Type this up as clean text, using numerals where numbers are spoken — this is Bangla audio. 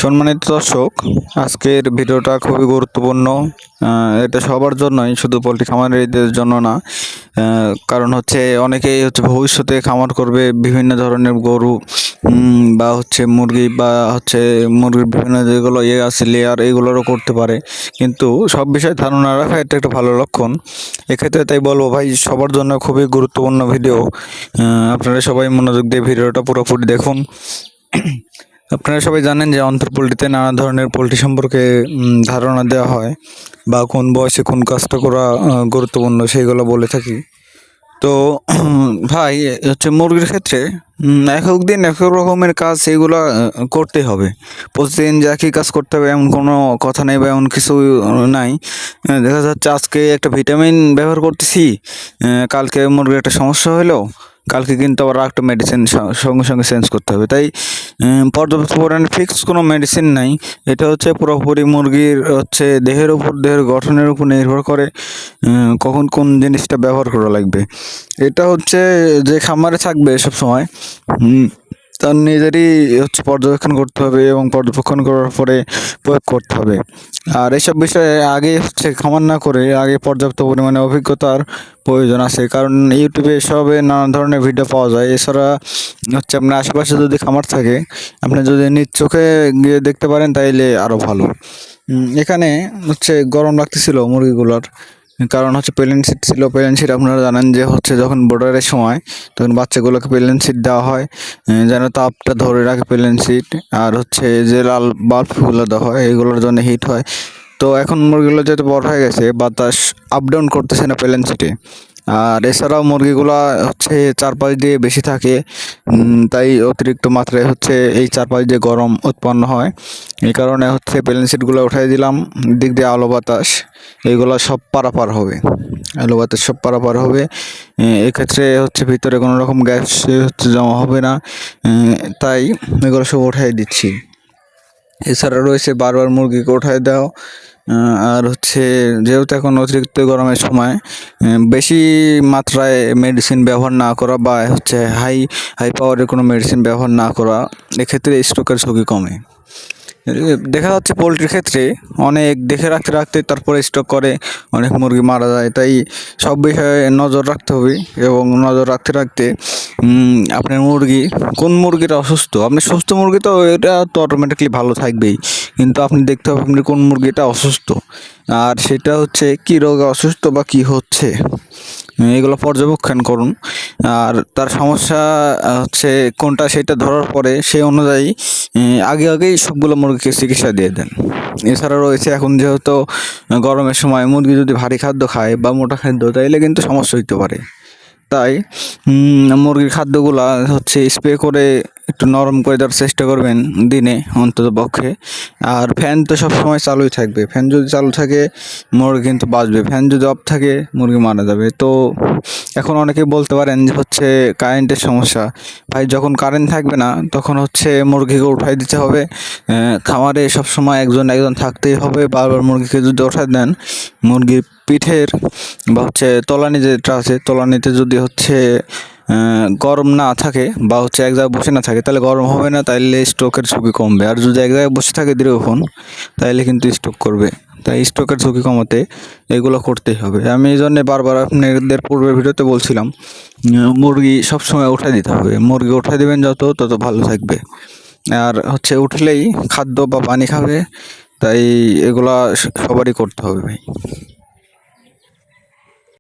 সম্মানিত দর্শক, আজকের ভিডিওটা খুবই গুরুত্বপূর্ণ। এটা সবার জন্যই, শুধু পোলট্রি খামারিদের জন্য না। কারণ হচ্ছে অনেকেই ভবিষ্যতে খামার করবে বিভিন্ন ধরনের গরু বা মুরগি, বা মুরগির বিভিন্ন যেগুলো আছে লেয়ার, এইগুলোরও করতে পারে। কিন্তু সব বিষয়ে ধারণা রাখা এটা একটা ভালো লক্ষণ। এক্ষেত্রে তাই বলবো ভাই, সবার জন্য খুবই গুরুত্বপূর্ণ ভিডিও। আপনারা সবাই মনোযোগ দিয়ে ভিডিওটা পুরোপুরি দেখুন। আপনারা সবাই জানেন যে অন্তর পোলট্রিতে নানা ধরনের পোলট্রি সম্পর্কে ধারণা দেওয়া হয়, বা কোন বয়সে কোন কাজটা করা গুরুত্বপূর্ণ সেইগুলো বলে থাকি। তো ভাই, মুরগির ক্ষেত্রে একক দিন একক রকমের কাজ এইগুলো করতে হবে। প্রতিদিন যে একই কাজ করতে হবে এমন কোনো কথা নেই, বা এমন কিছু নাই। দেখা যাচ্ছে আজকে একটা ভিটামিন ব্যবহার করতেছি, কালকে মুরগির একটা সমস্যা হলো, কালকে কিন্তু আবার একটা মেডিসিন সঙ্গে সঙ্গে চেঞ্জ করতে হবে। তাই পর্যাপ্ত পরিমাণে ফিক্সড কোনো মেডিসিন নাই। এটা পুরোপুরি মুরগির দেহের উপর, দেহের গঠনের উপর নির্ভর করে কখন কোন জিনিসটা ব্যবহার করা লাগবে। এটা যে খামারে থাকবে সব সময় তার নিজেরই পর্যবেক্ষণ করতে হবে, এবং পর্যবেক্ষণ করার পরে প্রয়োগ করতে হবে। আর এইসব বিষয়ে আগে খামার না করে আগে পর্যাপ্ত পরিমাণে অভিজ্ঞতার প্রয়োজন আছে, কারণ ইউটিউবে এসবে নানা ধরনের ভিডিও পাওয়া যায়। এছাড়া আপনার আশেপাশে যদি খামার থাকে, আপনি যদি নিজ চোখে গিয়ে দেখতে পারেন তাইলে আরও ভালো। এখানে গরম লাগতেছিল মুরগিগুলোর, কারণ প্লেন সিট ছিল। প্লেন সিট আপনারা জানেন যে যখন বর্ডারের সময় তখন বাচ্চাগুলোকে প্লেন সিট দেওয়া হয়, যেন তাপটা ধরে রাখে প্লেন সিট। আর যে লাল বাল্বগুলো দেওয়া হয় এগুলোর জন্য হিট হয়। তো এখন মুরগিগুলো যেহেতু বড় হয়ে গেছে, বাতাস আপ ডাউন করতেছে না প্লেন সিটে। আর এছাড়াও মুরগিগুলা চারপাশ দিয়ে বেশি থাকে, তাই অতিরিক্ত মাত্রায় এই চারপাশ দিয়ে গরম উৎপন্ন হয়। এই কারণে প্লেন সিটগুলো উঠাই দিলাম। দিক দিয়ে আলো বাতাস এইগুলো সব পারাপার হবে, আলো বাতাস সব পারাপার হবে। এক্ষেত্রে ভিতরে কোনো রকম গ্যাস জমা হবে না, তাই এগুলো সব উঠাই দিচ্ছি। এছাড়া রয়েছে বারবার মুরগিকে উঠাই দেওয়া। আর যেহেতু এখন অতিরিক্ত গরমের সময় বেশি মাত্রায় মেডিসিন ব্যবহার না করা, বা হাই হাই পাওয়ারের কোনো মেডিসিন ব্যবহার না করা, এক্ষেত্রে স্ট্রোকের ঝুঁকি কমে। দেখা যাচ্ছে পোলট্রির ক্ষেত্রে অনেক দেখে রাখতে রাখতে তারপরে স্ট্রোক করে, অনেক মুরগি মারা যায়। তাই সব বিষয়ে নজর রাখতে হবে, এবং নজর রাখতে রাখতে আপনার কোন মুরগিটা অসুস্থ, আপনি সুস্থ মুরগি তো এটা তো অটোমেটিকলি ভালো থাকবেই, কিন্তু আপনি দেখতে হবে আপনি কোন মুরগিটা অসুস্থ, আর সেটা কী রোগে অসুস্থ বা কী হচ্ছে, এগুলো পর্যবেক্ষণ করুন। আর তার সমস্যা কোনটা সেটা ধরার পরে সেই অনুযায়ী আগেই সবগুলো মুরগিকে চিকিৎসা দিয়ে দেন। এছাড়া রয়েছে এখন যেহেতু গরমের সময় মুরগি যদি ভারী খাদ্য খায় বা মোটা খাদ্য, তাইলে কিন্তু সমস্যা হইতে পারে। তাই মুরগির খাদ্যগুলা স্প্রে করে একটু নরম করে দেওয়ার চেষ্টা করবেন দিনে অন্তত পক্ষে। আর ফ্যান তো সবসময় চালুই থাকবে, ফ্যান যদি চালু থাকে মুরগি কিন্তু বাঁচবে, ফ্যান যদি অফ থাকে মুরগি মারা যাবে। তো এখন অনেকে বলতে পারেন যে কারেন্টের সমস্যা। ভাই, যখন কারেন্ট থাকবে না তখন মুরগিকে উঠাই দিতে হবে। খামারে সবসময় একজন থাকতেই হবে। বারবার মুরগিকে যদি উঠাই দেন, মুরগির পিঠের বা তলানি যেটা আছে, তলানিতে যদি গরম না থাকে, বা এক জায়গায় বসে না থাকে, তাহলে গরম হবে না, তাইলে স্ট্রোকের ঝুঁকি কমবে। আর যদি এক জায়গায় বসে থাকে দীর্ঘক্ষণ, তাইলে কিন্তু স্ট্রোক করবে। তাই স্ট্রোকের ঝুঁকি কমাতে এগুলো করতেই হবে। আমি এই জন্যে বারবার আপনাদের পূর্বের ভিডিওতে বলছিলাম, মুরগি সবসময় উঠাই দিতে হবে। মুরগি উঠাই দেবেন তত ভালো থাকবে। আর উঠলেই খাদ্য বা পানি খাবে। তাই এগুলা সবারই করতে হবে ভাই।